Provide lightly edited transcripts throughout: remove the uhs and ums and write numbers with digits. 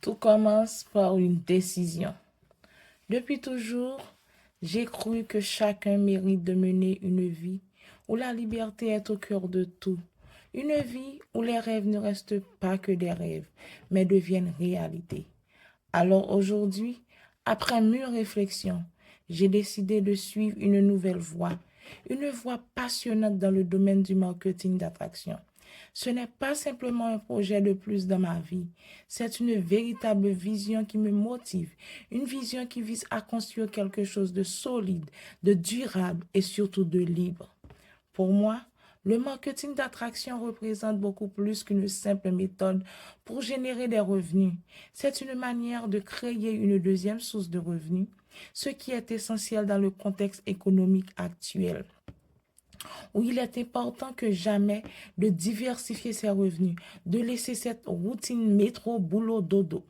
Tout commence par une décision. Depuis toujours, j'ai cru que chacun mérite de mener une vie où la liberté est au cœur de tout. Une vie où les rêves ne restent pas que des rêves, mais deviennent réalité. Alors aujourd'hui, après mûre réflexion, j'ai décidé de suivre une voie passionnante dans le domaine du marketing d'attraction. Ce n'est pas simplement un projet de plus dans ma vie, c'est une véritable vision qui me motive, une vision qui vise à construire quelque chose de solide, de durable et surtout de libre. Pour moi, le marketing d'attraction représente beaucoup plus qu'une simple méthode pour générer des revenus. C'est une manière de créer une deuxième source de revenus, ce qui est essentiel dans le contexte économique actuel, où il est important que jamais de diversifier ses revenus, de laisser cette routine métro, boulot, dodo.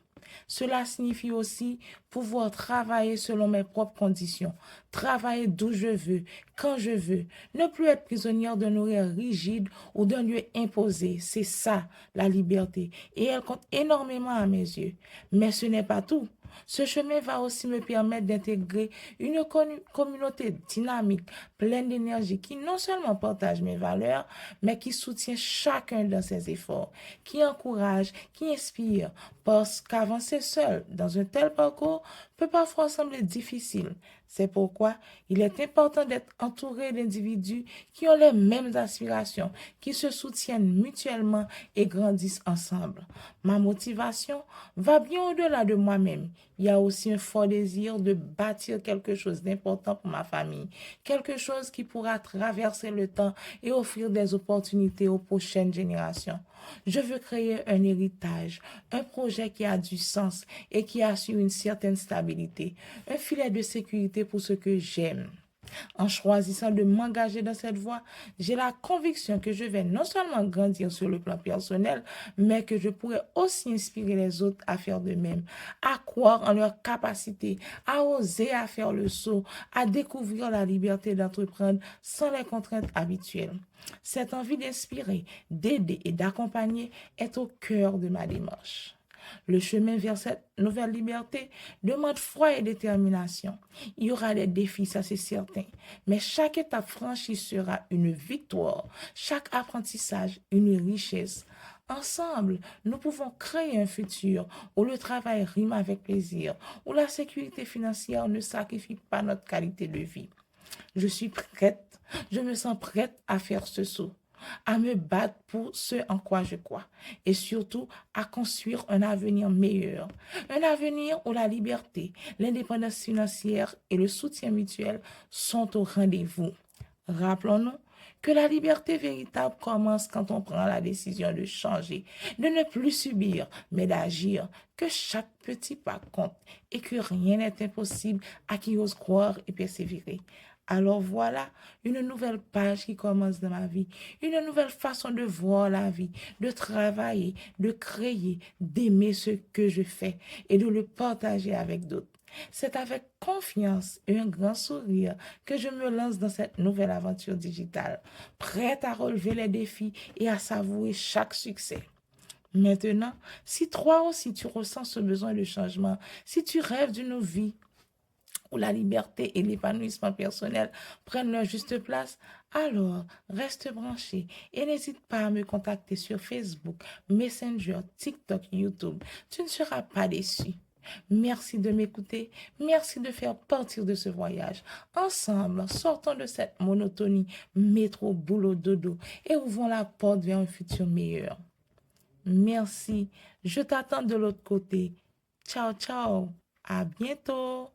Cela signifie aussi pouvoir travailler selon mes propres conditions, travailler d'où je veux, quand je veux, ne plus être prisonnière d'un horaire rigide ou d'un lieu imposé. C'est ça, la liberté. Et elle compte énormément à mes yeux. Mais ce n'est pas tout. Ce chemin va aussi me permettre d'intégrer une communauté dynamique, pleine d'énergie, qui non seulement partage mes valeurs, mais qui soutient chacun dans ses efforts, qui encourage, qui inspire, parce qu'avancer seul dans un tel parcours peut parfois sembler difficile. C'est pourquoi il est important d'être entouré d'individus qui ont les mêmes aspirations, qui se soutiennent mutuellement et grandissent ensemble. Ma motivation va bien au-delà de moi-même. Il y a aussi un fort désir de bâtir quelque chose d'important pour ma famille, quelque chose qui pourra traverser le temps et offrir des opportunités aux prochaines générations. Je veux créer un héritage, un projet qui a du sens et qui assure une certaine stabilité, un filet de sécurité pour ce que j'aime. En choisissant de m'engager dans cette voie, j'ai la conviction que je vais non seulement grandir sur le plan personnel, mais que je pourrai aussi inspirer les autres à faire de même, à croire en leur capacité, à oser à faire le saut, à découvrir la liberté d'entreprendre sans les contraintes habituelles. Cette envie d'inspirer, d'aider et d'accompagner est au cœur de ma démarche. Le chemin vers cette nouvelle liberté demande foi et détermination. Il y aura des défis, ça c'est certain, mais chaque étape franchie sera une victoire, chaque apprentissage une richesse. Ensemble, nous pouvons créer un futur où le travail rime avec plaisir, où la sécurité financière ne sacrifie pas notre qualité de vie. Je suis prête, je me sens prête à faire ce saut, à me battre pour ce en quoi je crois et surtout à construire un avenir meilleur, un avenir où la liberté, l'indépendance financière et le soutien mutuel sont au rendez-vous. Rappelons-nous que la liberté véritable commence quand on prend la décision de changer, de ne plus subir, mais d'agir, que chaque petit pas compte et que rien n'est impossible à qui ose croire et persévérer. Alors voilà une nouvelle page qui commence dans ma vie, une nouvelle façon de voir la vie, de travailler, de créer, d'aimer ce que je fais et de le partager avec d'autres. C'est avec confiance et un grand sourire que je me lance dans cette nouvelle aventure digitale, prête à relever les défis et à savourer chaque succès. Maintenant, si toi aussi tu ressens ce besoin de changement, si tu rêves d'une vie où la liberté et l'épanouissement personnel prennent leur juste place, alors reste branché et n'hésite pas à me contacter sur Facebook, Messenger, TikTok, YouTube. Tu ne seras pas déçu. Merci de m'écouter, merci de faire partie de ce voyage. Ensemble, sortons de cette monotonie métro, boulot, dodo et ouvrons la porte vers un futur meilleur. Merci, je t'attends de l'autre côté. Ciao, ciao, à bientôt.